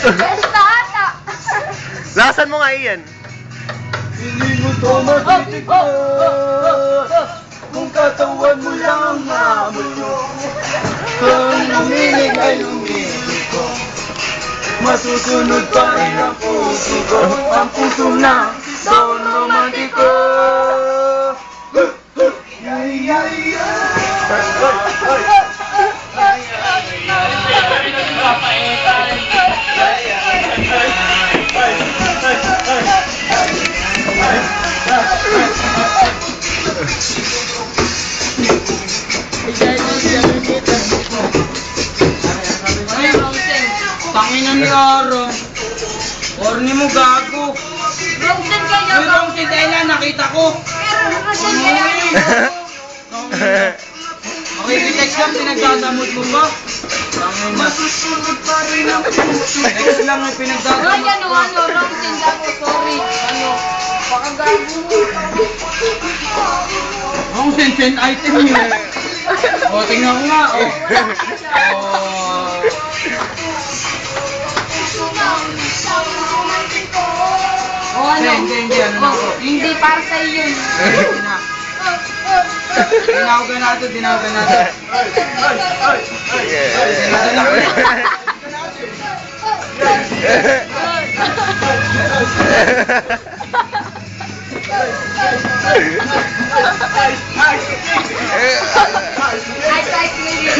Basta ata. Lasan mo nga iyan. Hindi mo to matitikman. Kung katawan mo lang ang mamulo. Kung umilig ay umilig ko. Masusunod pa rin ang puso ko. Ang puso na Don Romantico. Tanginan ni Aaron. Corny mo gago. Rosen kayo. Uy, Rong, si Dela, nakita ko. Rosen kayo. Makikitext lang, pinagdadamot mo ba? Tangina. Text lang yung pinagdadamot Ay, ano, Rosen gago, sorry. Ano, pakagago. Rong, send item yun. O, tingnan ko nga, o. O ano? Hindi, ano na ako. Hindi para sa iyo. Tinawagan natin, tinawagan natin. Ice, baby.